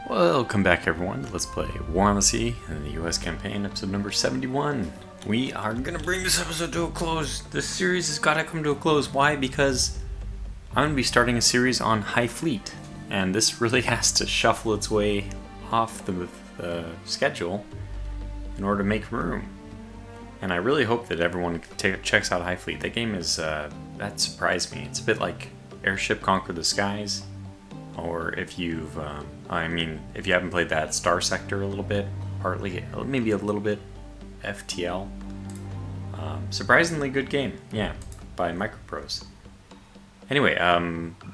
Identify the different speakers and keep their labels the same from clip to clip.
Speaker 1: Welcome back everyone, let's play War on the Sea in the US campaign, episode number 71. We are gonna bring this episode to a close. This series has gotta come to a close. Why? Because I'm gonna be starting a series on High Fleet, and this really has to shuffle its way off the schedule in order to make room. And I really hope that everyone checks out High Fleet. That game is, that surprised me. It's a bit like Airship Conquer the Skies, or if you've, if you haven't played that, Star Sector a little bit, partly, maybe a little bit, FTL. Surprisingly good game, yeah, by Microprose. Anyway,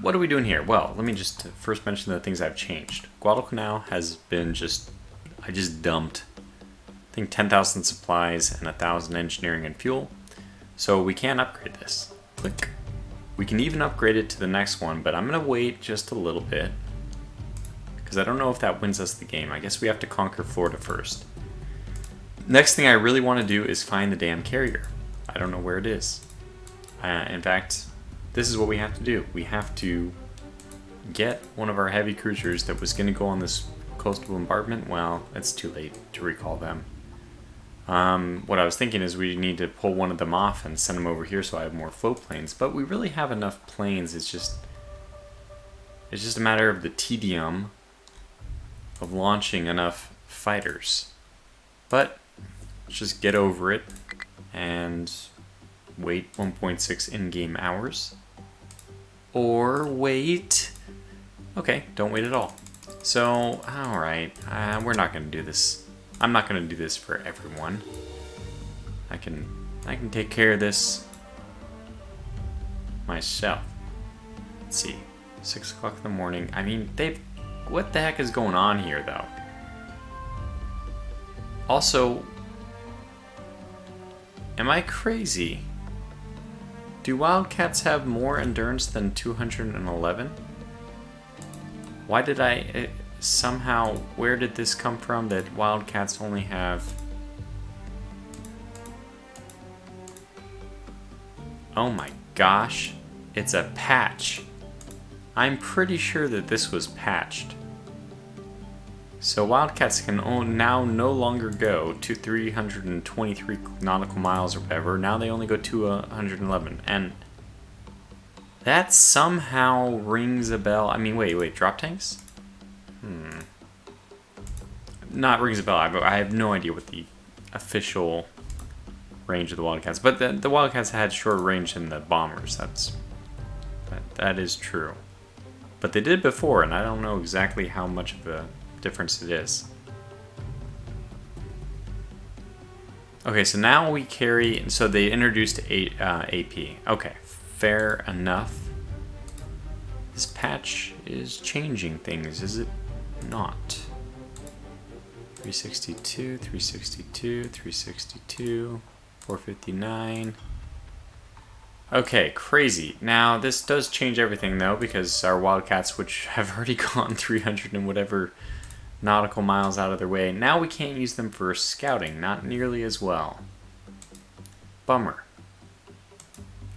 Speaker 1: what are we doing here? Well, let me just first mention the things I've changed. Guadalcanal has been I just dumped, I think 10,000 supplies and 1,000 engineering and fuel, so we can't upgrade this. Click. We can even upgrade it to the next one, but I'm going to wait just a little bit, because I don't know if that wins us the game. I guess we have to conquer Florida first. Next thing I really want to do is find the damn carrier. I don't know where it is. In fact, this is what we have to do. We have to get one of our heavy cruisers that was going to go on this coastal bombardment. Well, it's too late to recall them. What I was thinking is we need to pull one of them off and send them over here so I have more float planes. But we really have enough planes. It's just a matter of the tedium of launching enough fighters. But let's just get over it and wait 1.6 in-game hours. Or wait. Okay, don't wait at all. So, alright, we're not going to do this. I'm not going to do this for everyone. I can take care of this myself. Let's see, 6 o'clock in the morning. I mean, what the heck is going on here, though? Also, am I crazy? Do Wildcats have more endurance than 211? Why did somehow, where did this come from that Wildcats only have... Oh my gosh, it's a patch. I'm pretty sure that this was patched. So Wildcats can now no longer go to 323 nautical miles or whatever. Now they only go to 111. And that somehow rings a bell. I mean, wait, drop tanks? Not rings a bell. I have no idea what the official range of the Wildcats, but the Wildcats had shorter range than the bombers. That is true. But they did before, and I don't know exactly how much of a difference it is. Okay, so now we carry. So they introduced AP. Okay, fair enough. This patch is changing things, is it not? 362, 362, 362, 459. Okay, crazy. Now, this does change everything, though, because our Wildcats, which have already gone 300 and whatever nautical miles out of their way, now we can't use them for scouting, not nearly as well. Bummer.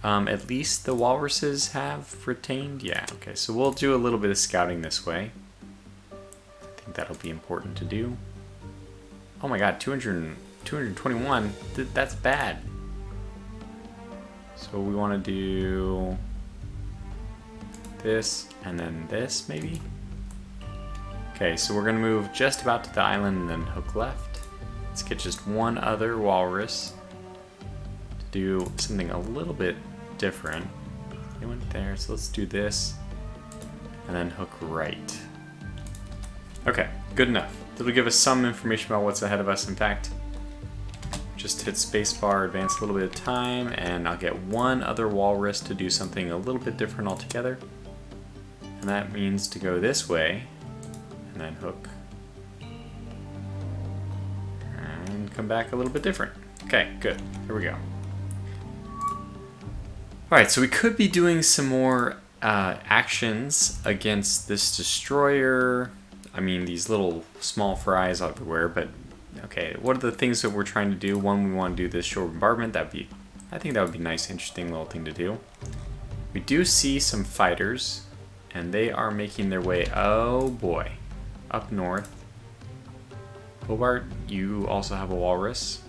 Speaker 1: At least the walruses have retained? Yeah, okay, so we'll do a little bit of scouting this way. I think that'll be important to do. Oh my god, 221? That's bad. So we want to do this and then this, maybe? Okay, so we're going to move just about to the island and then hook left. Let's get just one other walrus to do something a little bit different. It went there, so let's do this and then hook right. Okay, good enough. That'll give us some information about what's ahead of us. In fact, just hit spacebar, advance a little bit of time, and I'll get one other walrus to do something a little bit different altogether. And that means to go this way, and then hook. And come back a little bit different. Okay, good. Here we go. Alright, so we could be doing some more actions against this destroyer. I mean, these little small fries everywhere, but okay, what are the things that we're trying to do? One, we want to do this shore bombardment. I think that would be a nice, interesting little thing to do. We do see some fighters, and they are making their way. Oh boy. up north. Hobart, you also have a walrus.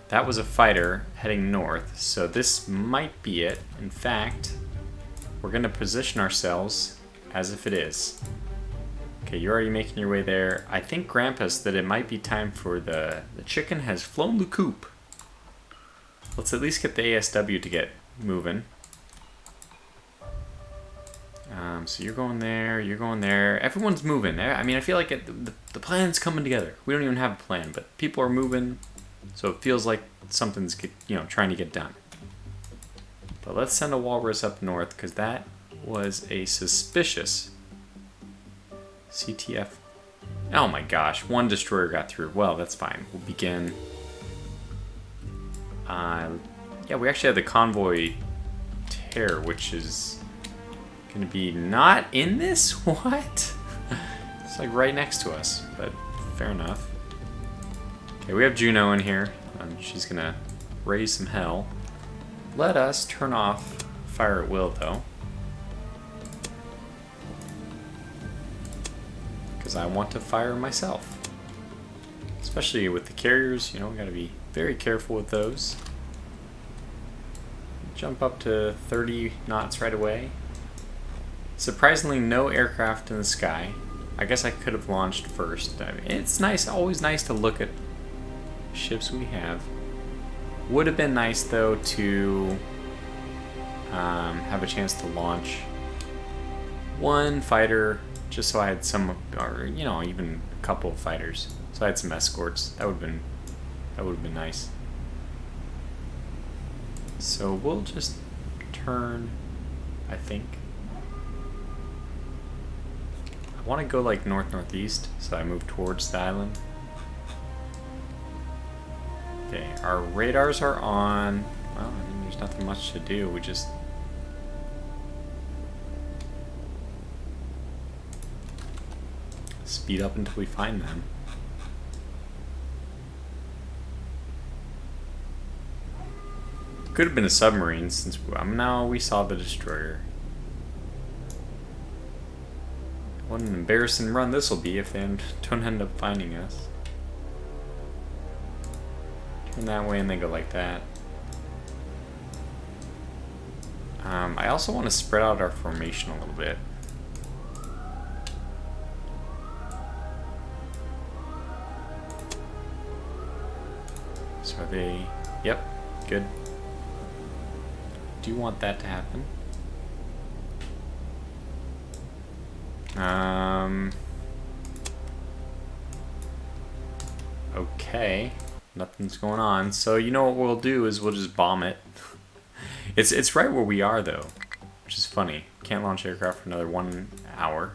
Speaker 1: That was a fighter heading north, so this might be it. In fact, we're going to position ourselves as if it is. Okay, you're already making your way there. I think Grampus that it might be time for the chicken has flown the coop. Let's at least get the ASW to get moving. So you're going there, you're going there. Everyone's moving. I mean, I feel like the plan's coming together. We don't even have a plan, but people are moving, so it feels like something's trying to get done. But let's send a walrus up north, because that was a suspicious CTF. Oh my gosh, one destroyer got through. Well, that's fine. We'll begin. Yeah, we actually have the convoy tear, which is going to be not in this? What? It's like right next to us, but fair enough. Okay, we have Juno in here. She's going to raise some hell. Let us turn off fire at will, though. Because I want to fire myself. Especially with the carriers, we got to be very careful with those. Jump up to 30 knots right away. Surprisingly, no aircraft in the sky. I guess I could have launched first. I mean, it's nice, always nice to look at ships we have. Would have been nice, though, to have a chance to launch one fighter, just so I had some, or even a couple of fighters. So I had some escorts. That would have been nice. So we'll just turn, I think. I want to go like north-northeast, so I move towards the island. Okay, our radars are on. Well, I mean, there's nothing much to do. We just speed up until we find them. Could have been a submarine, since now we saw the destroyer. What an embarrassing run this will be if they don't end up finding us. Turn that way and then go like that. I also want to spread out our formation a little bit. So are they... Yep, good. Do you want that to happen? Okay, nothing's going on. So you know what we'll do is we'll just bomb it. It's right where we are though, which is funny. Can't launch aircraft for another 1 hour.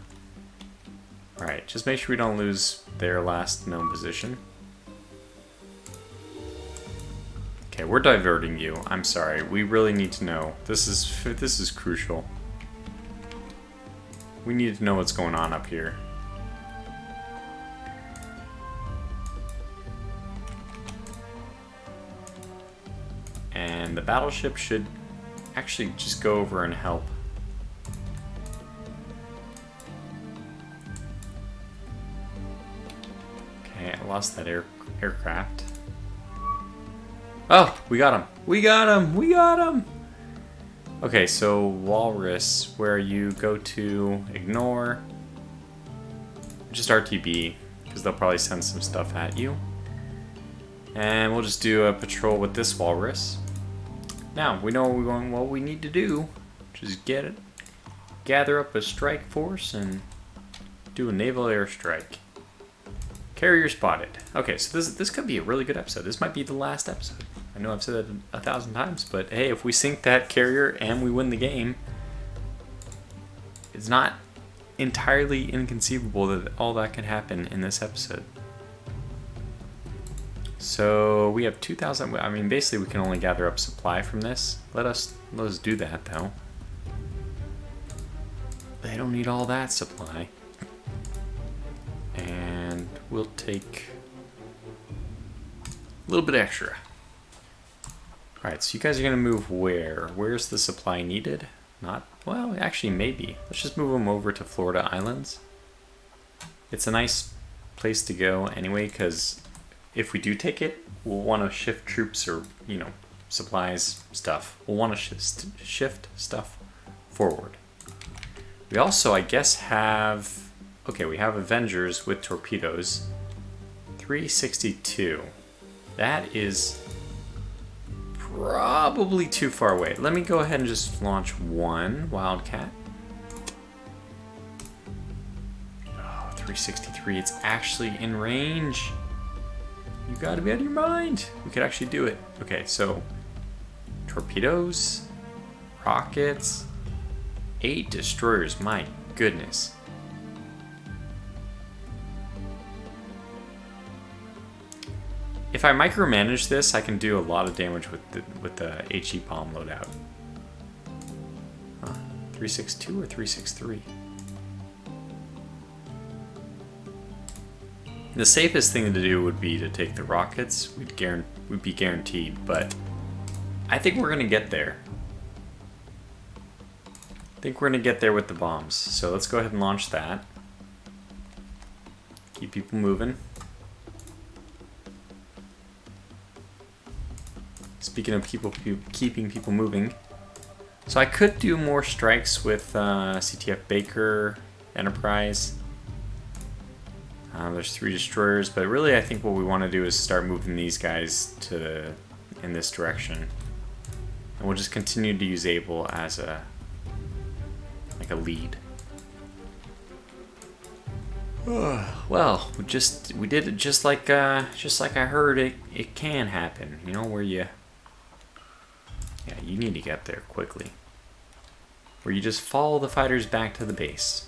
Speaker 1: All right, just make sure we don't lose their last known position. Okay, we're diverting you. I'm sorry. We really need to know. This is crucial. We need to know what's going on up here. And the battleship should actually just go over and help. Okay, I lost that aircraft. Oh, we got him. We got him. We got him. Okay, so Walrus, where you go to ignore, just RTB, because they'll probably send some stuff at you. And we'll just do a patrol with this Walrus. Now, we know what we need to do, just gather up a strike force and do a naval airstrike. Carrier spotted. Okay, so this could be a really good episode. This might be the last episode. I know I've said that 1,000 times, but hey, if we sink that carrier and we win the game, it's not entirely inconceivable that all that could happen in this episode. So we have 2,000. I mean, basically, we can only gather up supply from this. Let us do that though. They don't need all that supply, and we'll take a little bit extra. Alright, so you guys are going to move where? Where's the supply needed? Not, well, actually maybe. Let's just move them over to Florida Islands. It's a nice place to go anyway, because if we do take it, we'll want to shift troops or, you know, supplies, stuff. We'll want to shift stuff forward. We also, I guess, have... Okay, we have Avengers with torpedoes. 362. That is probably too far away. Let me go ahead and just launch one Wildcat. Oh, 363. It's actually in range. You gotta be out of your mind. We could actually do it. Okay, so torpedoes, rockets, 8 destroyers. My goodness. If I micromanage this, I can do a lot of damage with the HE bomb loadout. Huh. 362 or 363? The safest thing to do would be to take the rockets. We'd be guaranteed, but I think we're gonna get there. I think we're gonna get there with the bombs. So let's go ahead and launch that. Keep people moving. Speaking of keeping people moving, so I could do more strikes with CTF Baker, Enterprise. There's 3 destroyers, but really I think what we want to do is start moving these guys in this direction, and we'll just continue to use Able as a lead. Well, we did it just like I heard it can happen. You know, where you need to get there quickly. Where you just follow the fighters back to the base.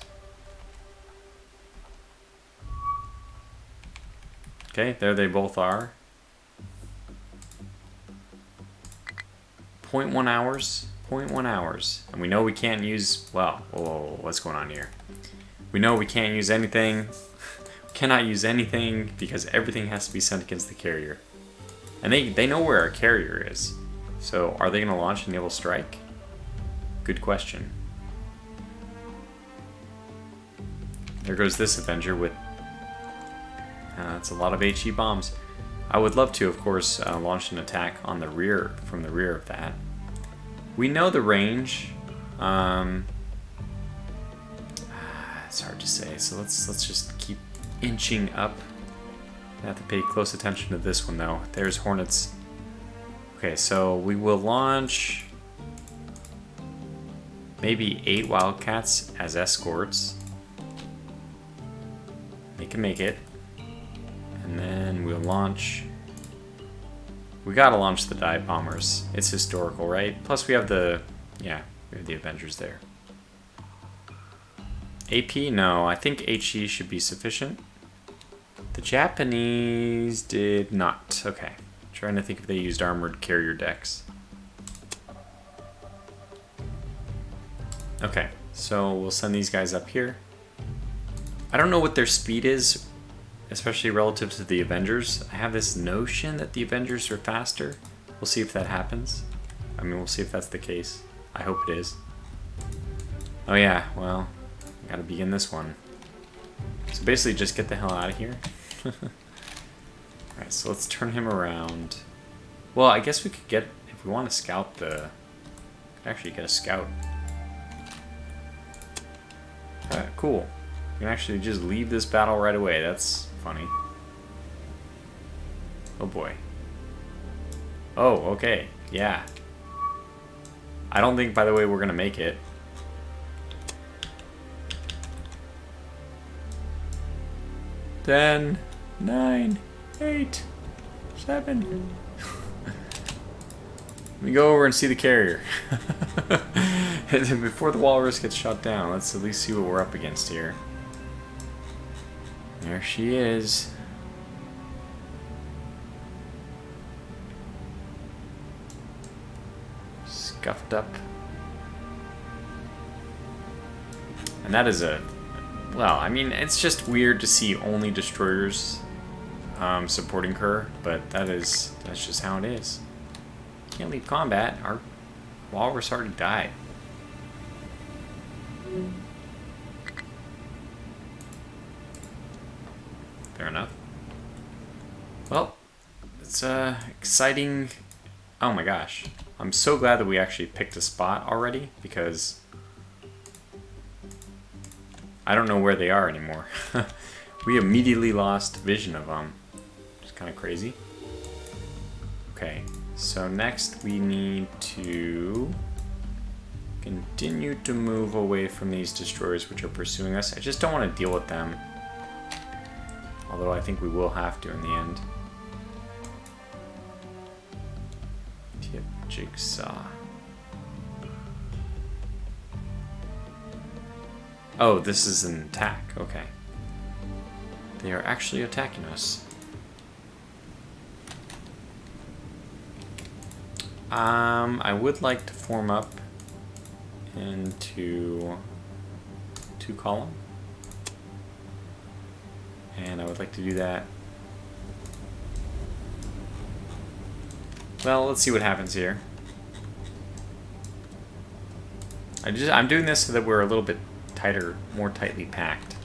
Speaker 1: Okay, there they both are. 0.1 hours. 0.1 hours. And we know we can't use... Well, whoa, what's going on here? We know we can't use anything. We cannot use anything because everything has to be sent against the carrier. And they know where our carrier is. So are they going to launch a naval strike? Good question. There goes this Avenger with... that's a lot of HE bombs. I would love to, of course, launch an attack on the rear, from the rear of that. We know the range. It's hard to say, so let's just keep inching up. I have to pay close attention to this one though. There's Hornets. Okay, so we will launch maybe 8 Wildcats as escorts. They can make it. And then we'll launch... We gotta launch the dive bombers. It's historical, right? Plus we have the... Yeah, we have the Avengers there. AP? No, I think HE should be sufficient. The Japanese did not. Okay. Trying to think if they used armored carrier decks. Okay, so we'll send these guys up here. I don't know what their speed is, especially relative to the Avengers. I have this notion that the Avengers are faster. We'll see if that happens. I mean, we'll see if that's the case. I hope it is. Oh yeah, well, gotta begin this one. So basically just get the hell out of here. Alright, so let's turn him around. Well, I guess we could get, if we want to scout the... Could actually get a scout. Alright, cool. We can actually just leave this battle right away. That's funny. Oh boy. Oh, okay. Yeah. I don't think, by the way, we're gonna make it. Ten, 9, 8, 7. Let me go over and see the carrier. Before the walrus gets shot down, let's at least see what we're up against here. There she is. Scuffed up. And that is a... Well, I mean, it's just weird to see only destroyers supporting her, but that's just how it is. Can't leave combat. Our walrus already died. Fair enough. Well, it's exciting. Oh my gosh. I'm so glad that we actually picked a spot already, because I don't know where they are anymore. We immediately lost vision of them. It's kind of crazy. Okay, so next we need to continue to move away from these destroyers which are pursuing us. I just don't want to deal with them. Although I think we will have to in the end. Tip jigsaw. Oh, this is an attack. Okay. They are actually attacking us. I would like to form up into 2-column. And I would like to do that. Well, let's see what happens here. I'm doing this so that we're a little bit tighter, more tightly packed.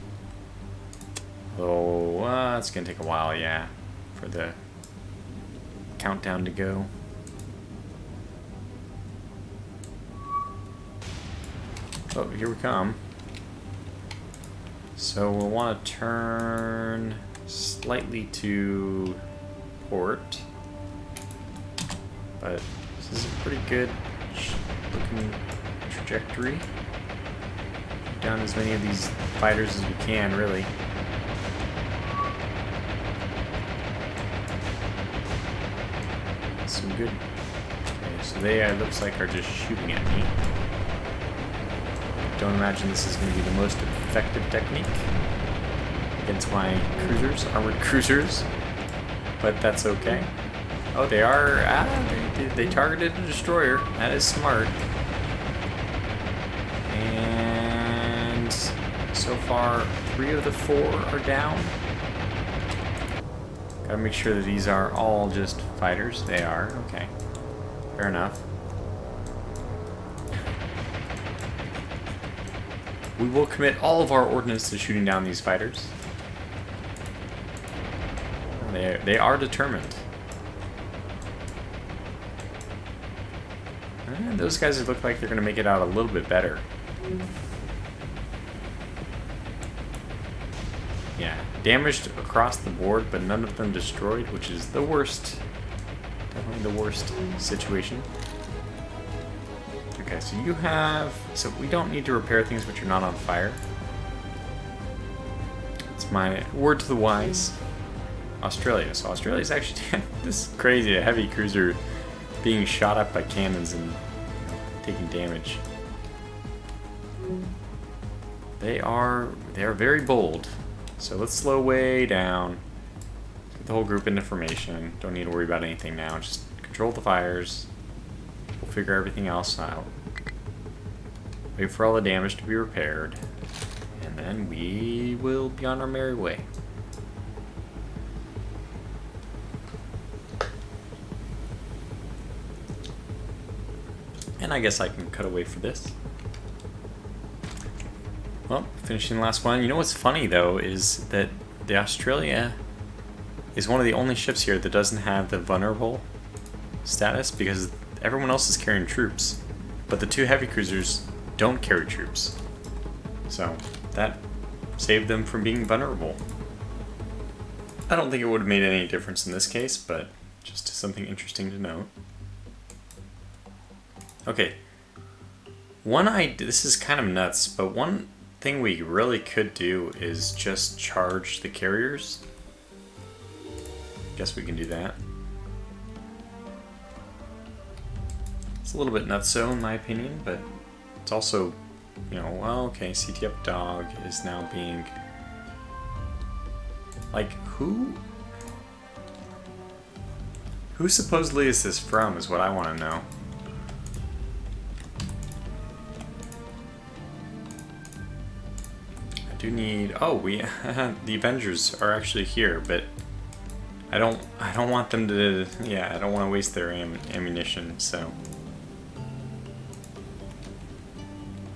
Speaker 1: Oh, it's gonna take a while, yeah, for the countdown to go. Oh, here we come. So we'll want to turn slightly to port, but this is a pretty good looking trajectory. Down as many of these fighters as we can, really. Some good. Okay, so they looks like are just shooting at me. Don't imagine this is going to be the most effective technique against my cruisers, armored cruisers, but that's okay. Oh, they are. They targeted a destroyer. That is smart. And so far, 3 of the 4 are down. Gotta make sure that these are all just fighters. They are. Okay. Fair enough. We will commit all of our ordnance to shooting down these fighters. They are determined. And those guys look like they're going to make it out a little bit better. Yeah, damaged across the board, but none of them destroyed, which is the worst. Definitely the worst situation. Okay, so you have... So we don't need to repair things which are not on fire. It's my word to the wise. Australia. So Australia's actually... This is crazy, a heavy cruiser being shot up by cannons and taking damage. They are very bold. So let's slow way down. Get the whole group into formation. Don't need to worry about anything now. Just control the fires. We'll figure everything else out. Wait for all the damage to be repaired. And then we will be on our merry way. And I guess I can cut away for this. Well, finishing the last one. You know what's funny, though, is that the Australia is one of the only ships here that doesn't have the vulnerable status, because everyone else is carrying troops. But the 2 heavy cruisers don't carry troops. So that saved them from being vulnerable. I don't think it would have made any difference in this case, but just something interesting to note. Okay. This is kind of nuts, but one thing we really could do is just charge the carriers. Guess we can do that. It's a little bit nutso in my opinion, but it's also, you know, well, okay, CTF dog is now being... Like, who supposedly is this from is what I want to know. I do need... Oh, we... the Avengers are actually here, but I don't want them to... Yeah, I don't want to waste their ammunition, so...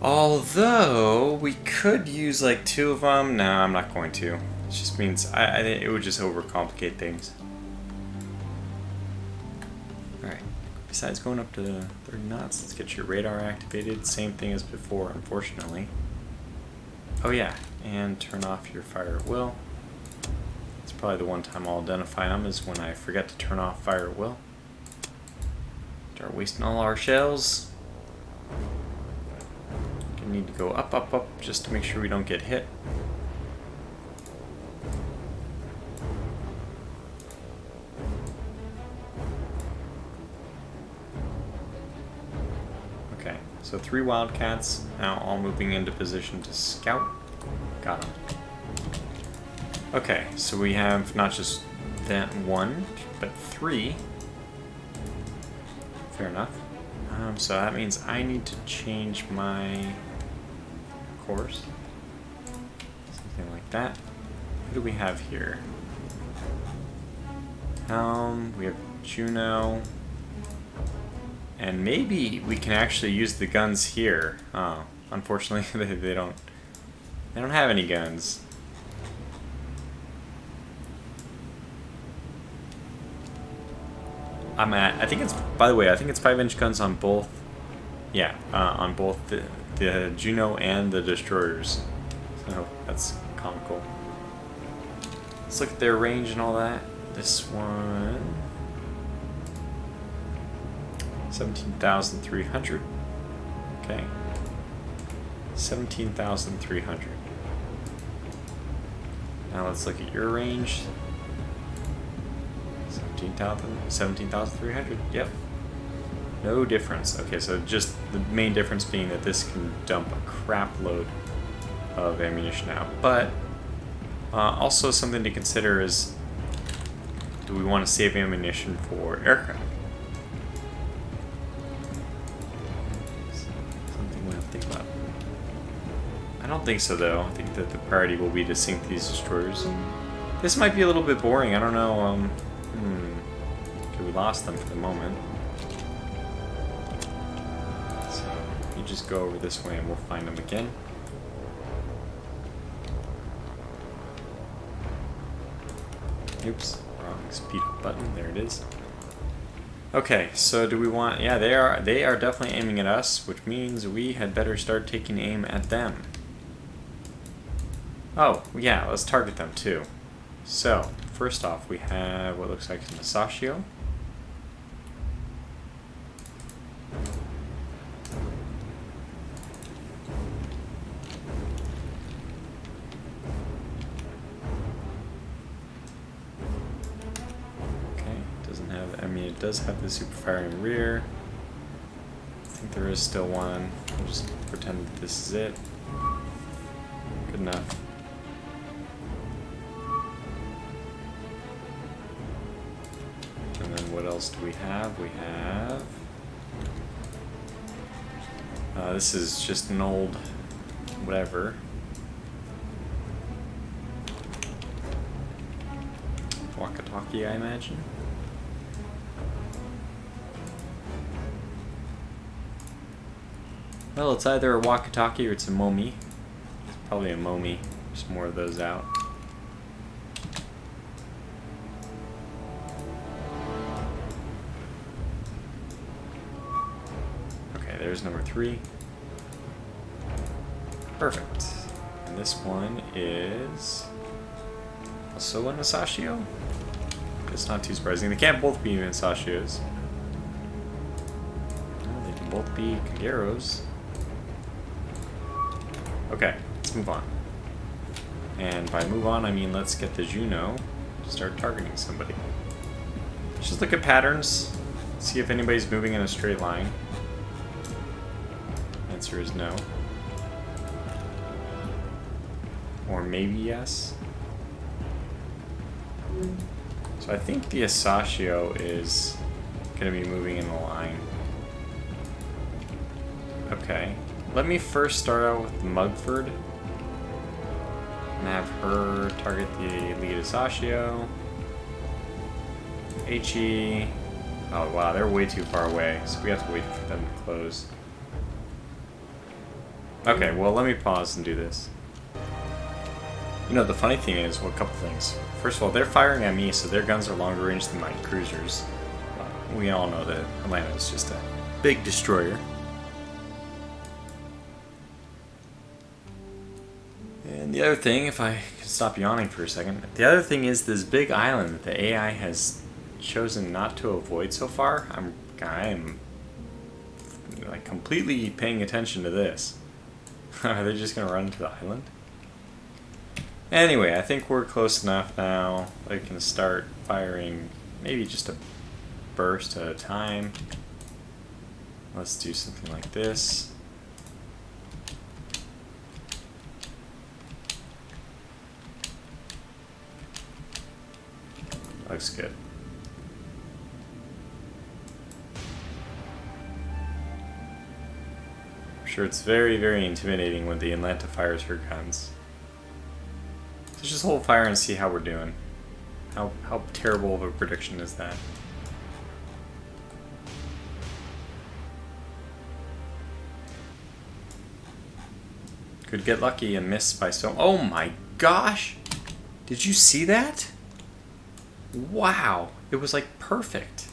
Speaker 1: Although, we could use like 2 of them. No, I'm not going to. It just means I think it would just overcomplicate things. Alright, besides going up to 30 knots, let's get your radar activated. Same thing as before, unfortunately. Oh yeah, and turn off your fire at will. It's probably the one time I'll identify them is when I forget to turn off fire at will. Start wasting all our shells. Gonna need to go up, up, up, just to make sure we don't get hit. Okay, so 3 Wildcats, now all moving into position to scout. Got them. Okay, so we have not just that 1, but 3. Fair enough. So that means I need to change my course. Something like that. Who do we have here? We have Juno. And maybe we can actually use the guns here. Oh, unfortunately they don't have any guns. I think it's, by the way, I think it's 5-inch guns on both. Yeah, on both the Juno and the destroyers. So that's comical. Let's look at their range and all that. This one, 17,300. Okay, 17,300. Now let's look at your range. 17,300. Yep. No difference. Okay, so just the main difference being that this can dump a crap load of ammunition out. But also something to consider is, do we want to save ammunition for aircraft? Something we have to think about. I don't think so, though. I think that the priority will be to sink these destroyers. This might be a little bit boring. I don't know. Okay, we lost them for the moment. So you just go over this way and we'll find them again. Oops, wrong speed up button. There it is. Okay, so do we want? Yeah, they are definitely aiming at us, which means we had better start taking aim at them. Oh, yeah, let's target them too. So, first off, we have what looks like an Asashio. Okay, doesn't have, I mean, it does have the super firing rear. I think there is still one. We'll just pretend that this is it. Good enough. And then what else do we have? We have... this is just an old... whatever. Walkie-talkie, I imagine. Well, it's either a walkie-talkie or it's a Momi. It's probably a Momi. There's more of those out. There's number 3. Perfect. And this one is also an Asashio. It's not too surprising. They can't both be Asashios. Well, they can both be Kageros. Okay, let's move on. And by move on, I mean let's get the Juno to start targeting somebody. Just look at patterns. See if anybody's moving in a straight line. Answer is no. Or maybe yes. So I think the Asashio is going to be moving in the line. Okay. Let me first start out with Mugford. And have her target the lead Asashio. HE. Oh wow, they're way too far away, so we have to wait for them to close. Okay, well, let me pause and do this. You know, the funny thing is, well, a couple things. First of all, they're firing at me, so their guns are longer range than my cruisers. We all know that Atlanta is just a big destroyer. And the other thing, if I can stop yawning for a second, the other thing is this big island that the AI has chosen not to avoid so far. I am like completely paying attention to this. Are they just gonna run into the island? Anyway, I think we're close enough now. I can start firing maybe just a burst at a time. Let's do something like this. Looks good. I'm sure it's very, very intimidating when the Atlanta fires her guns. Let's just hold fire and see how we're doing. How terrible of a prediction is that? Could get lucky and miss by so... Oh my gosh! Did you see that? Wow! It was like perfect.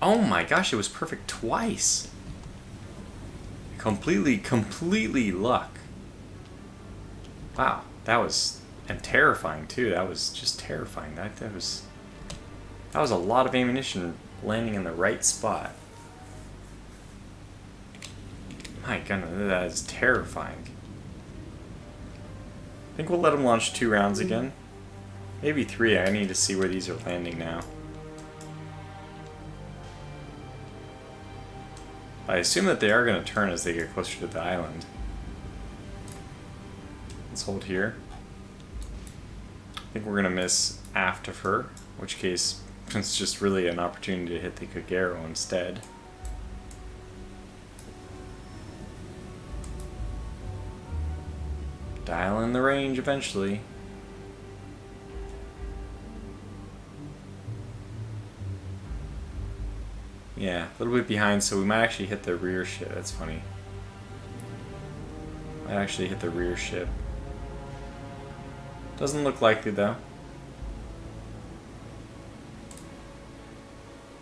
Speaker 1: Oh my gosh, it was perfect twice. Completely luck. Wow, that was... And terrifying too. That was just terrifying. That was a lot of ammunition landing in the right spot. My goodness, that is terrifying. I think we'll let them launch 2 rounds again. Maybe 3. I need to see where these are landing now. I assume that they are going to turn as they get closer to the island. Let's hold here. I think we're going to miss aft of her, in which case it's just really an opportunity to hit the Kagero instead. Dial in the range eventually. Yeah, a little bit behind, so we might actually hit the rear ship. That's funny. Might actually hit the rear ship. Doesn't look likely though.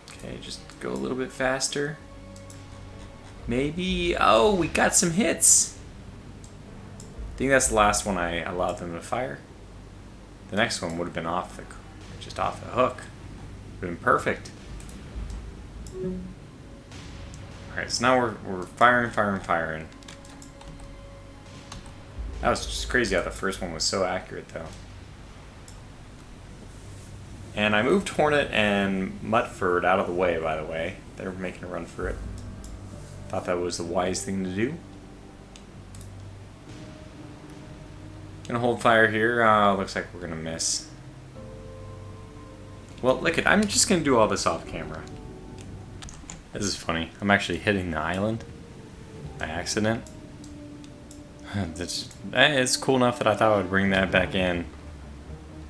Speaker 1: Okay, just go a little bit faster. Maybe... Oh, we got some hits! I think that's the last one I allowed them to fire. The next one would have been just off the hook. Would have been perfect. Alright, so now we're firing. That was just crazy how the first one was so accurate, though. And I moved Hornet and Mutford out of the way, by the way. They were making a run for it. Thought that was the wise thing to do. Gonna hold fire here. Looks like we're gonna miss. Well, look it. I'm just gonna do all this off camera. This is funny. I'm actually hitting the island by accident. It's cool enough that I thought I would bring that back in.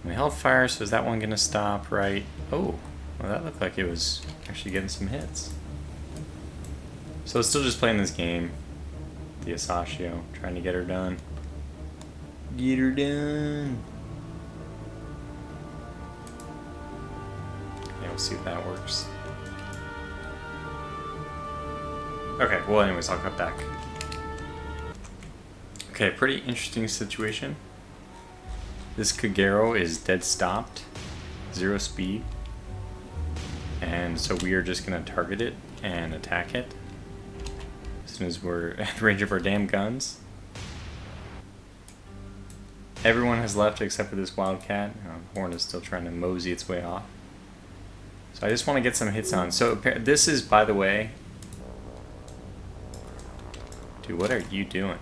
Speaker 1: We held fire, so is that one gonna stop right? Oh, well, that looked like it was actually getting some hits. So it's still just playing this game. The Asashio, trying to get her done. Get her done. Okay, we'll see if that works. Okay, well anyways, I'll cut back. Okay, pretty interesting situation. This Kagero is dead stopped, 0 speed, and so we are just gonna target it and attack it as soon as we're at range of our damn guns. Everyone has left except for this Wildcat. Horn is still trying to mosey its way off. So I just want to get some hits on. So this is, by the way... Dude, what are you doing?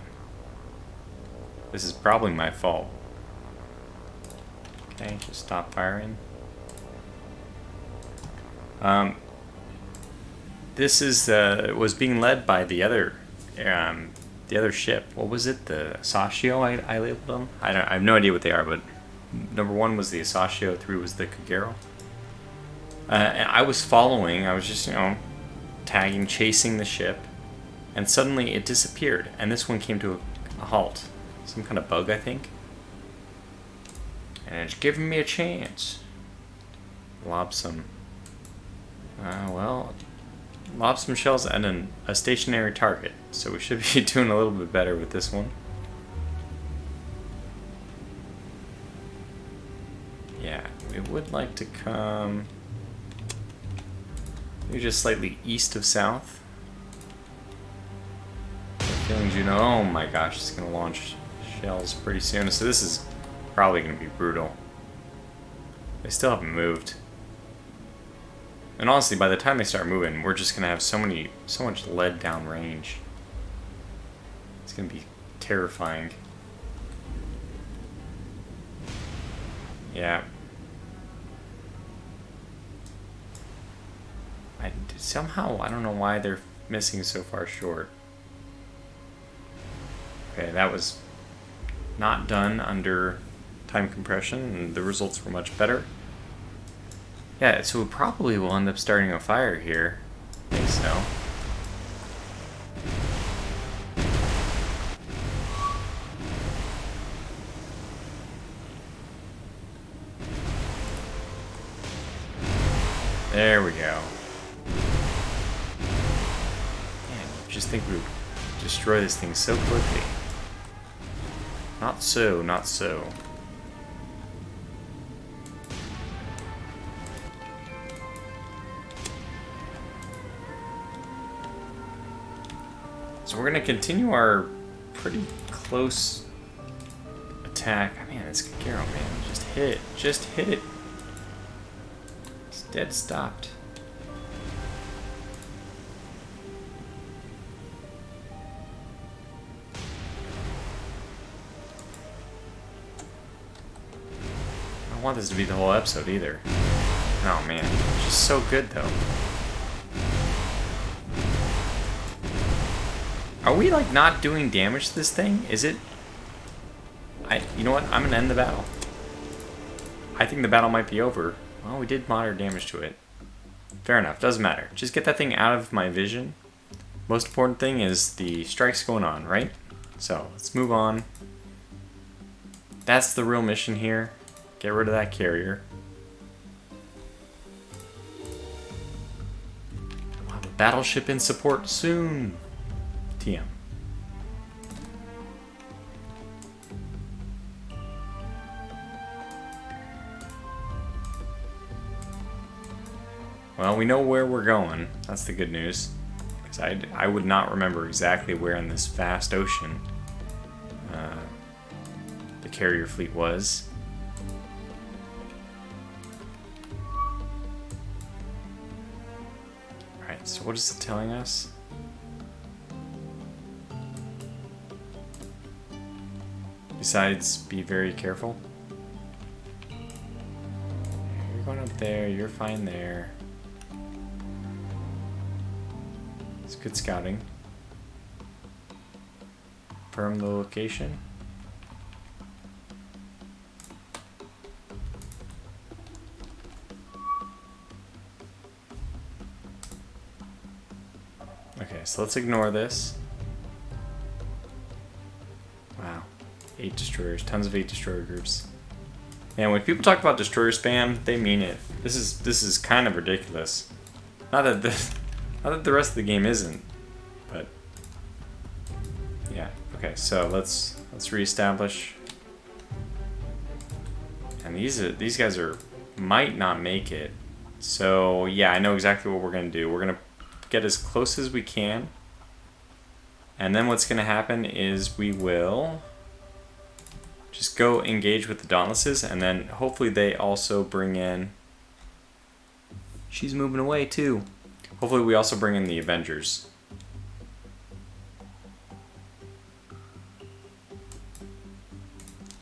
Speaker 1: This is probably my fault. Okay, just stop firing. This is was being led by the other ship. What was it? The Asashio I labeled them. I have no idea what they are, but number 1 was the Asashio, 3 was the Kagero. And I was following. I was just tagging, chasing the ship, and suddenly it disappeared, and this one came to a halt. Some kind of bug, I think. And it's giving me a chance. Lob some... lob some shells at a stationary target. So we should be doing a little bit better with this one. Yeah, we would like to come... maybe just slightly east of south. Feelings, you know, oh my gosh, it's going to launch shells pretty soon. So this is probably going to be brutal. They still haven't moved. And honestly, by the time they start moving, we're just going to have so much lead down range. It's going to be terrifying. Yeah. Somehow, I don't know why they're missing so far short. Okay, that was not done under time compression, and the results were much better. Yeah, so we probably will end up starting a fire here. I think so. There we go. Man, just think we would destroy this thing so quickly. Not so, not so. So we're gonna continue our pretty close attack. I mean, it's Garo, man. Just hit it. Just hit it. It's dead stopped. I don't want this to be the whole episode either. Oh man, it's just so good though. Are we like not doing damage to this thing? Is it? You know what? I'm gonna end the battle. I think the battle might be over. Well, we did moderate damage to it. Fair enough. Doesn't matter. Just get that thing out of my vision. Most important thing is the strikes going on, right? So let's move on. That's the real mission here. Get rid of that carrier. We'll have a battleship in support soon. TM. Well, we know where we're going. That's the good news. Because I would not remember exactly where in this vast ocean the carrier fleet was. Alright, so what is it telling us? Besides, be very careful. You're going up there, you're fine there. It's good scouting. Confirm the location. Okay, so let's ignore this. Wow. 8 destroyers, tons of 8 destroyer groups. And when people talk about destroyer spam, they mean it. This is kind of ridiculous. Not that the rest of the game isn't, but yeah. Okay, so let's reestablish. And these guys might not make it. So yeah, I know exactly what we're gonna do. We're gonna get as close as we can, and then what's gonna happen is we will just go engage with the Dauntlesses, and then hopefully they also bring in... She's moving away too. Hopefully we also bring in the Avengers.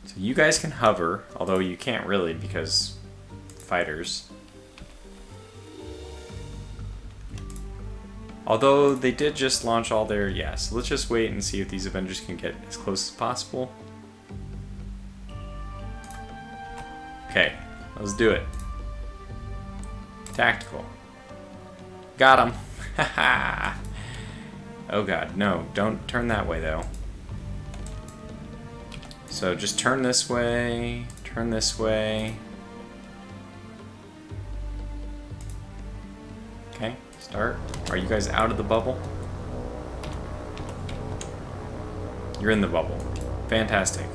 Speaker 1: So you guys can hover, although you can't really because fighters. Although they did just launch all their... Yeah, so let's just wait and see if these Avengers can get as close as possible. Okay, let's do it. Tactical. Got him. Oh god, no, don't turn that way though. So just turn this way, turn this way. Okay, start. Are you guys out of the bubble? You're in the bubble. Fantastic.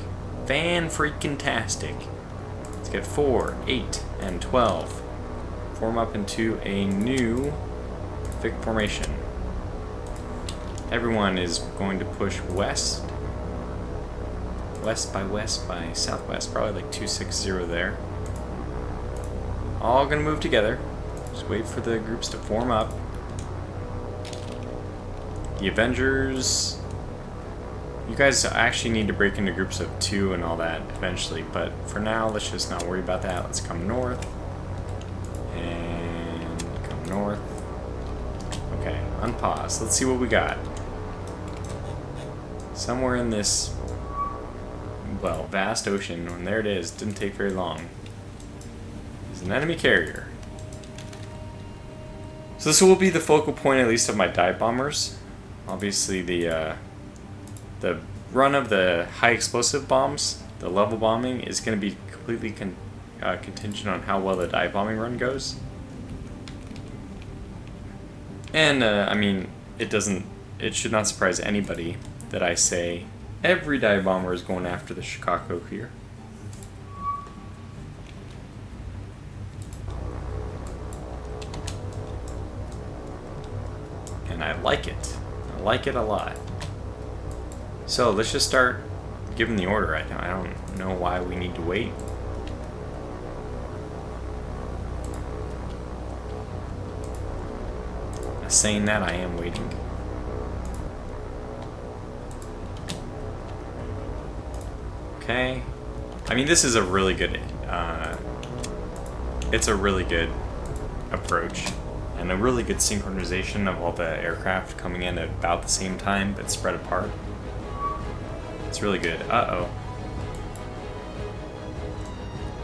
Speaker 1: Fan-freaking-tastic. Let's get 4, 8, and 12. Form up into a new thick formation. Everyone is going to push west. West by southwest. Probably like 260 there. All gonna move together. Just wait for the groups to form up. The Avengers... You guys actually need to break into groups of 2 and all that eventually, but for now, let's just not worry about that. Let's come north. And come north. Okay, unpause. Let's see what we got. Somewhere in this, well, vast ocean, and there it is, didn't take very long, is an enemy carrier. So this will be the focal point, at least, of my dive bombers. Obviously, the run of the high explosive bombs, the level bombing, is going to be completely contingent on how well the dive bombing run goes. And I mean, it should not surprise anybody that I say every dive bomber is going after the Chicago here. And I like it. I like it a lot. So let's just start giving the order. I don't know why we need to wait. Saying that, I am waiting. Okay. I mean, this is a really good... it's a really good approach. And a really good synchronization of all the aircraft coming in at about the same time, but spread apart. It's really good. Uh-oh.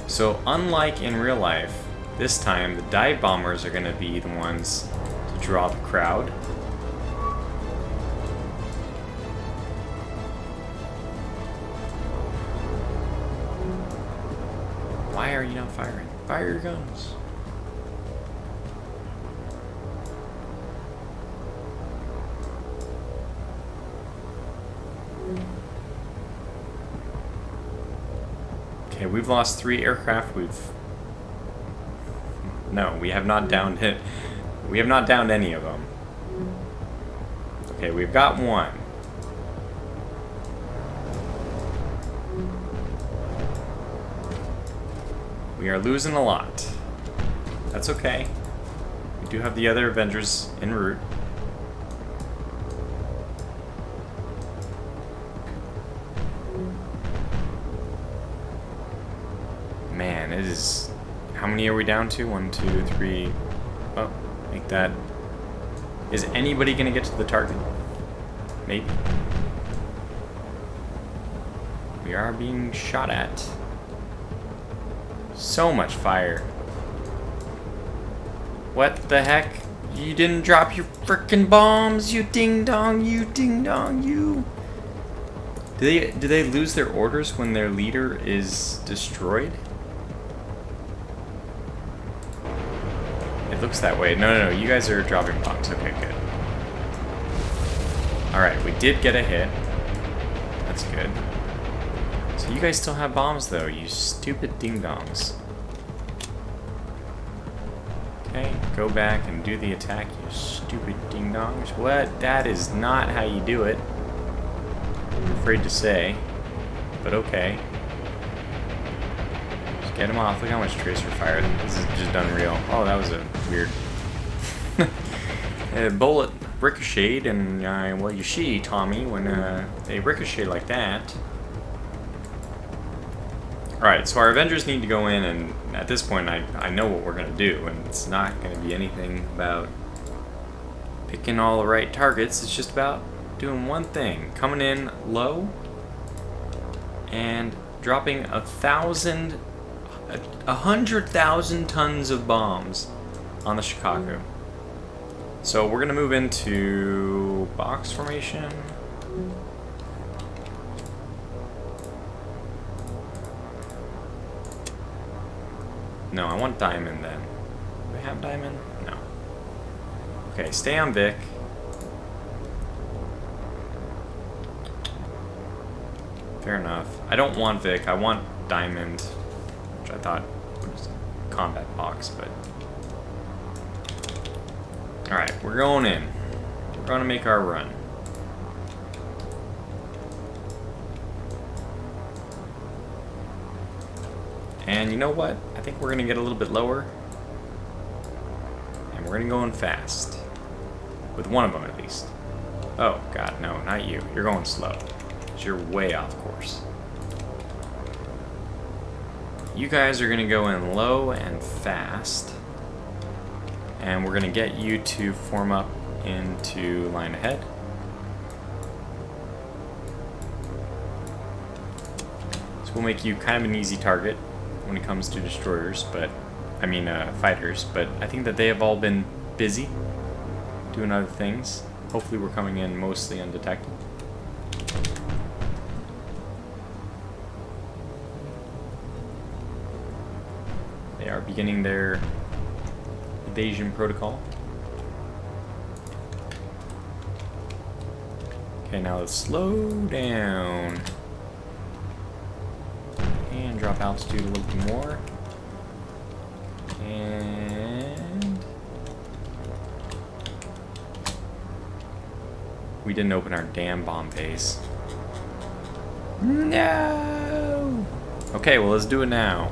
Speaker 1: So, unlike in real life, this time the dive bombers are going to be the ones to draw the crowd. Why are you not firing? Fire your guns. Okay, we've lost 3 aircraft. No, we have not downed it. We have not downed any of them. Okay, we've got 1. We are losing a lot. That's okay. We do have the other Avengers en route. Man, it is... How many are we down to? 1, 2, 3... Oh, like that. Is anybody gonna get to the target? Maybe. We are being shot at. So much fire. What the heck? You didn't drop your frickin' bombs, you ding dong, you ding dong, you. Do they lose their orders when their leader is destroyed? It looks that way. No, you guys are dropping bombs. Okay, good. Alright, we did get a hit. That's good. So you guys still have bombs, though, you stupid ding-dongs. Okay, go back and do the attack, you stupid ding-dongs. What? That is not how you do it. I'm afraid to say. But okay. Get him off. Look how much tracer fire. This is just unreal. Oh, that was a weird... a bullet ricocheted, and, well, you see, Tommy, when they ricochet like that. Alright, so our Avengers need to go in, and at this point, I know what we're going to do, and it's not going to be anything about picking all the right targets. It's just about doing one thing. Coming in low, and dropping 100,000 tons of bombs on the Chicago. So we're gonna move into box formation. No, I want diamond then. Do I have diamond? No. Okay, stay on Vic. Fair enough. I don't want Vic, I want diamond, which I thought was combat box, but... Alright, we're going in. We're gonna make our run. And you know what? I think we're gonna get a little bit lower. And we're gonna go in fast. With one of them at least. Oh, God, no, not you. You're going slow. You're way off course. You guys are gonna go in low and fast. And we're gonna get you to form up into line ahead. So we'll make you kind of an easy target when it comes to destroyers, but I mean fighters, but I think that they have all been busy doing other things. Hopefully we're coming in mostly undetected. They are beginning their evasion protocol. Okay, now let's slow down and drop altitude a little bit more. And we didn't open our damn bomb base. No! Okay, well, let's do it now.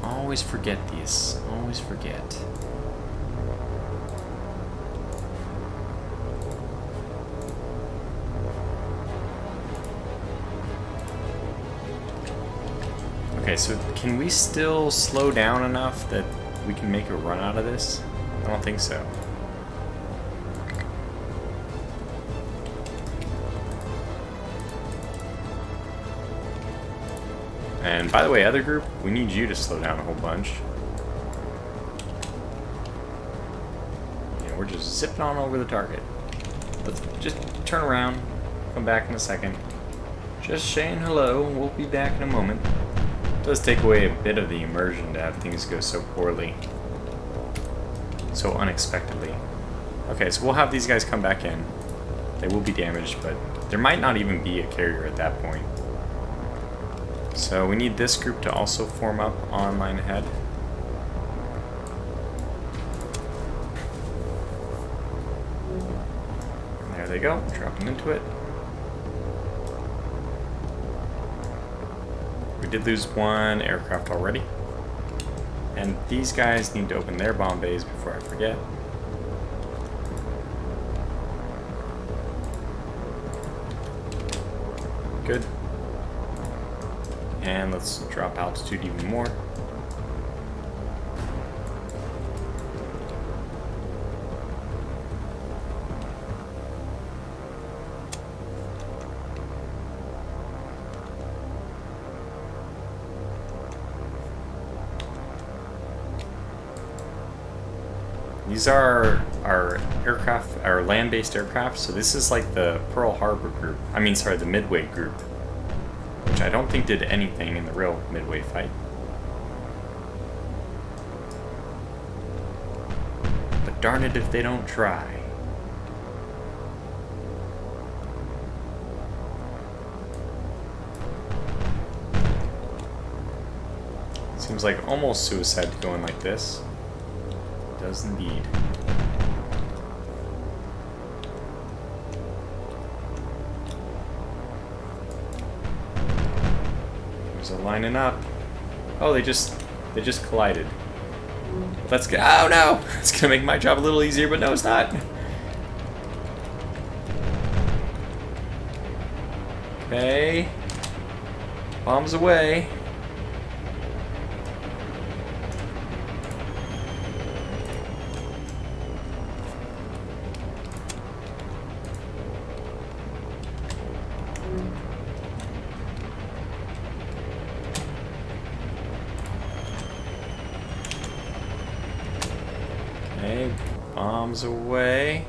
Speaker 1: Always forget this. Always forget. Okay, so can we still slow down enough that we can make a run out of this? I don't think so. And by the way, other group, we need you to slow down a whole bunch. Yeah, we're just zipping on over the target. Let's just turn around, come back in a second. Just saying hello, we'll be back in a moment. It does take away a bit of the immersion to have things go so poorly. So unexpectedly. Okay, so we'll have these guys come back in. They will be damaged, but there might not even be a carrier at that point. So we need this group to also form up on line ahead. There they go, drop them into it. We did lose one aircraft already. And these guys need to open their bomb bays before I forget. Good. And let's drop altitude even more. These are our aircraft, our land-based aircraft, so this is like the Pearl Harbor group. I mean, sorry, the Midway group. Which I don't think did anything in the real Midway fight. But darn it if they don't try. Seems like almost suicide going like this. It does indeed. They're lining up. Oh, they just collided. Let's go. Oh no! It's gonna make my job a little easier, but no, it's not. Okay. Bombs away. Bombs away.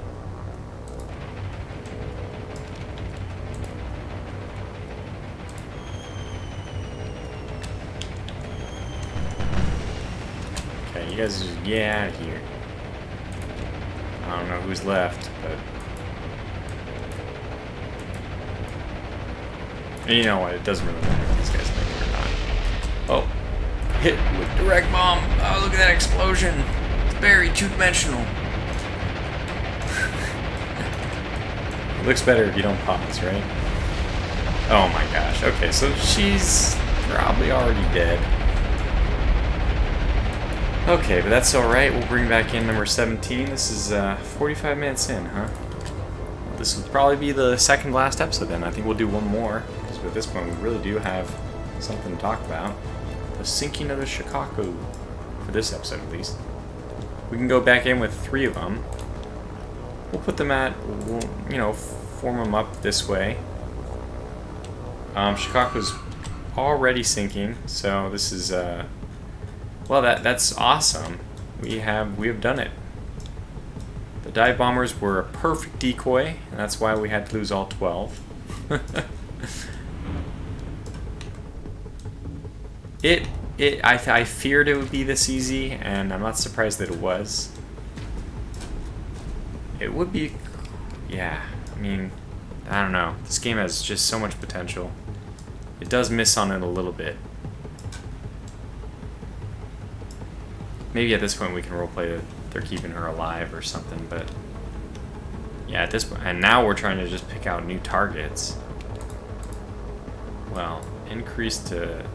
Speaker 1: Okay, you guys just get out of here. I don't know who's left, but... And you know what, it doesn't really matter if these guys make it or not. Oh, hit with direct bomb. Oh, look at that explosion. It's very two-dimensional. It looks better if you don't pause, right? Oh my gosh. Okay, so she's probably already dead. Okay, but that's alright. We'll bring back in number 17. This is 45 minutes in, huh? This will probably be the second last episode then. I think we'll do one more. Because at this point we really do have something to talk about. The sinking of the Chicago. For this episode at least. We can go back in with 3 of them. We'll put them at, you know, form them up this way. Chicago's already sinking, so this is, well, that's awesome. We have done it. The dive bombers were a perfect decoy, and that's why we had to lose all 12. I feared it would be this easy, and I'm not surprised that it was. It would be, yeah, I mean, I don't know. This game has just so much potential. It does miss on it a little bit. Maybe at this point we can roleplay that they're keeping her alive or something, but yeah, at this point, and now we're trying to just pick out new targets. Well, increase to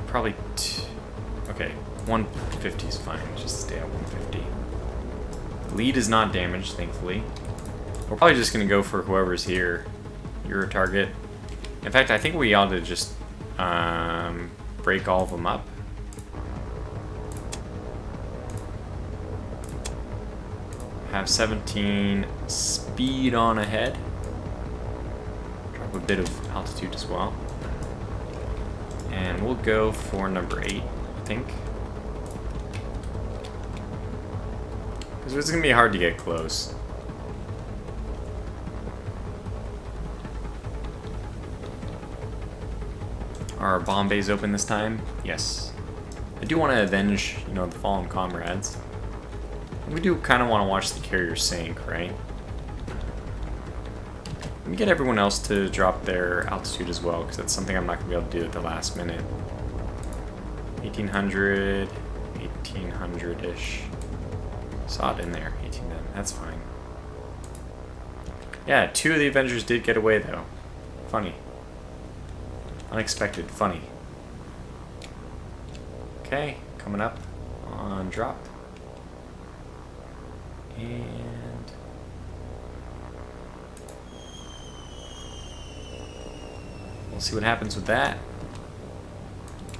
Speaker 1: probably okay, 150 is fine. Just stay at 150. The lead is not damaged, thankfully. We're probably just gonna go for whoever's here. You're a target. In fact, I think we ought to just break all of them up. Have 17 speed on ahead. Drop a bit of altitude as well. And we'll go for number 8, I think. Because it's going to be hard to get close. Are our bomb bays open this time? Yes. I do want to avenge, you know, the fallen comrades. We do kind of want to watch the carrier sink, right? Let me get everyone else to drop their altitude as well, because that's something I'm not going to be able to do at the last minute. 1800, 1800-ish. Saw it in there, 1810. That's fine. Yeah, 2 of the Avengers did get away, though. Funny. Unexpected, funny. Okay, coming up on drop. And we'll see what happens with that.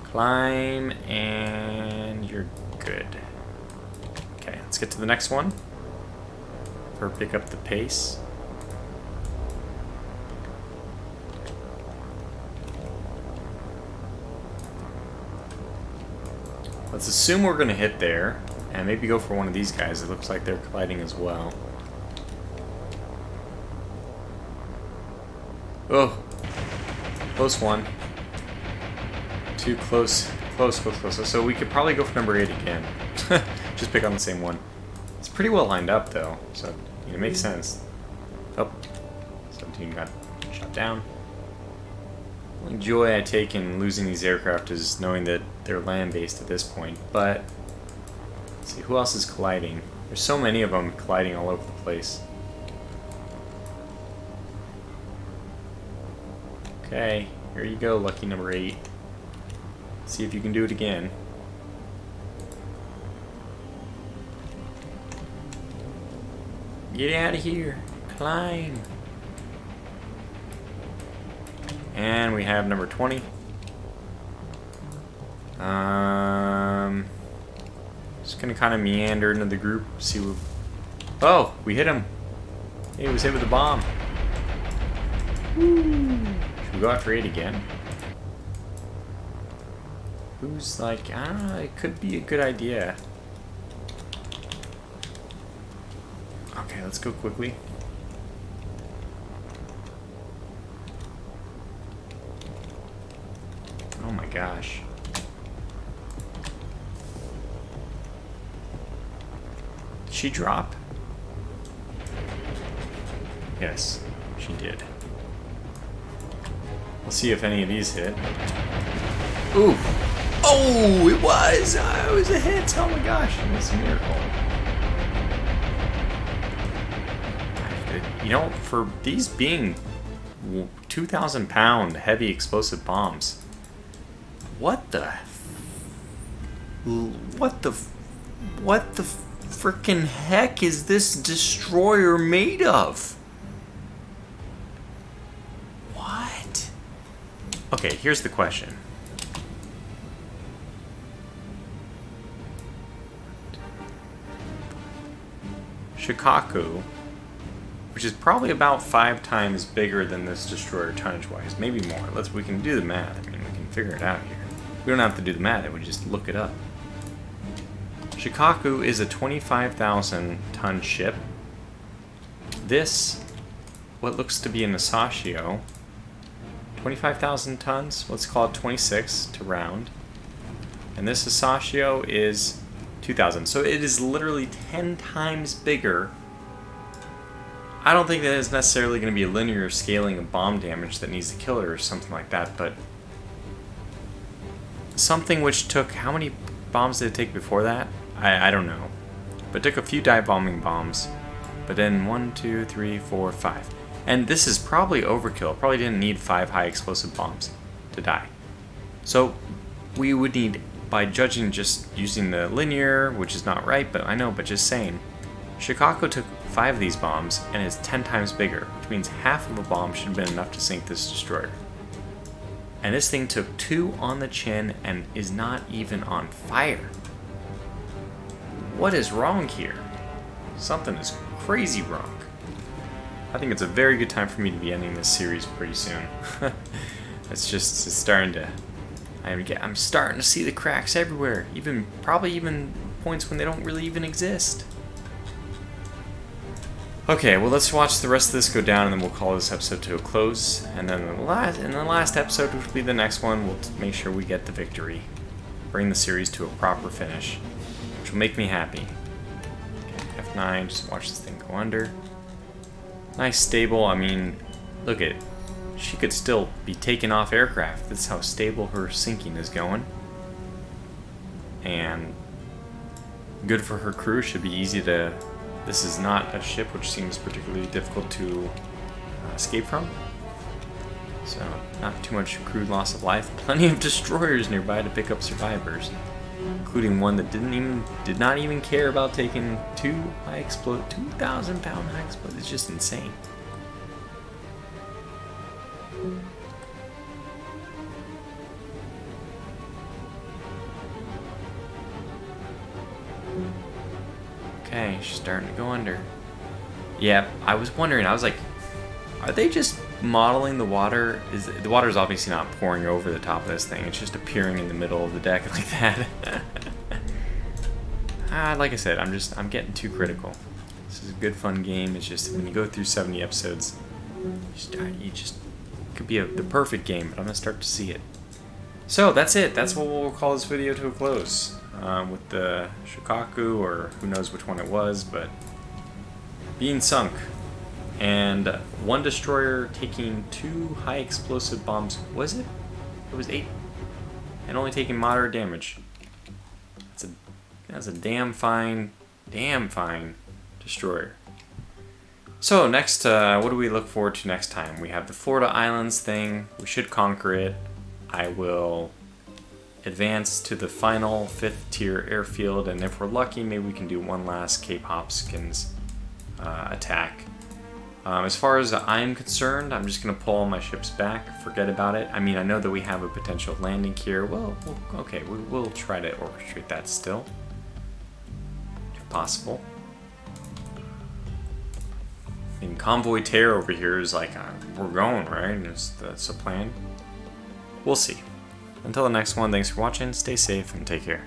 Speaker 1: Climb, and you're good. Okay, let's get to the next one. Or pick up the pace. Let's assume we're going to hit there, and maybe go for one of these guys. It looks like they're colliding as well. Oh, close one. Too close, close. So we could probably go for number 8 again. Just pick on the same one. It's pretty well lined up though, so it makes sense. Oh, 17 got shot down. The only joy I take in losing these aircraft is knowing that they're land-based at this point, but let's see, who else is colliding? There's so many of them colliding all over the place. Okay, here you go, lucky number 8. See if you can do it again. Get out of here. Climb. And we have number 20. Just gonna kind of meander into the group, see what... Oh, we hit him. He was hit with a bomb. Woo. Should we go after 8 again? Who's like, I don't know, it could be a good idea. Okay, let's go quickly. Oh my gosh. Did she drop? Yes, she did. We'll see if any of these hit. Ooh! Oh, it was! It was a hit! Oh my gosh, it's a miracle. You know, for these being 2,000 pound heavy explosive bombs, what the frickin' heck is this destroyer made of? What? Okay, here's the question. Shikaku, which is probably about 5 times bigger than this destroyer tonnage-wise, maybe more. We can do the math. I mean, we can figure it out here. We don't have to do the math. We just look it up. Shikaku is a 25,000 ton ship. This, what looks to be an Asashio, 25,000 tons. Let's call it 26 to round. And this Asashio is 2,000. So it is literally 10 times bigger. I don't think that is necessarily going to be a linear scaling of bomb damage that needs to kill it or something like that, but something which took, how many bombs did it take before that? I don't know. But it took a few dive bombing bombs, but then 1, 2, 3, 4, 5. And this is probably overkill. Probably didn't need 5 high explosive bombs to die. So we would need, by judging just using the linear, which is not right, but I know, but just saying, Shikaku took 5 of these bombs and is 10 times bigger, which means half of a bomb should have been enough to sink this destroyer. And this thing took 2 on the chin and is not even on fire. What is wrong here? Something is crazy wrong. I think it's a very good time for me to be ending this series pretty soon. it's starting to, I'm starting to see the cracks everywhere, probably even points when they don't really even exist. Okay, well, let's watch the rest of this go down, and then we'll call this episode to a close. And then in the last episode, which will be the next one, we'll make sure we get the victory. Bring the series to a proper finish, which will make me happy. Okay, F9, just watch this thing go under. Nice, stable. I mean, look at it. She could still be taking off aircraft. That's how stable her sinking is going. And good for her crew. Should be easy to... This is not a ship which seems particularly difficult to escape from. So, not too much crew loss of life. Plenty of destroyers nearby to pick up survivors, including one that did not even care about taking 2,000 pound high explosives. It's just insane. Okay, she's starting to go under. Yeah, I was wondering, I was like, are they just modeling the water? The water is obviously not pouring over the top of this thing, it's just appearing in the middle of the deck like that. Like I said, I'm getting too critical. This is a good fun game. It's just when you go through 70 episodes, you just it could be the perfect game, but I'm gonna start to see it. So that's it. That's what we'll call this video to a close. With the Shikaku, or who knows which one it was, but being sunk. And one destroyer taking 2 high explosive bombs. Was it? It was 8. And only taking moderate damage. That's a damn fine destroyer. So next, what do we look forward to next time? We have the Florida Islands thing. We should conquer it. I will advance to the final 5th tier airfield, and if we're lucky, maybe we can do one last Cape Hopkins attack. As far as I'm concerned, I'm just going to pull all my ships back, forget about it. I mean, I know that we have a potential landing here. Well, okay, we'll try to orchestrate that still, if possible. I mean, Convoy Tear over here is like, we're going, right? That's a plan. We'll see. Until the next one, thanks for watching, stay safe, and take care.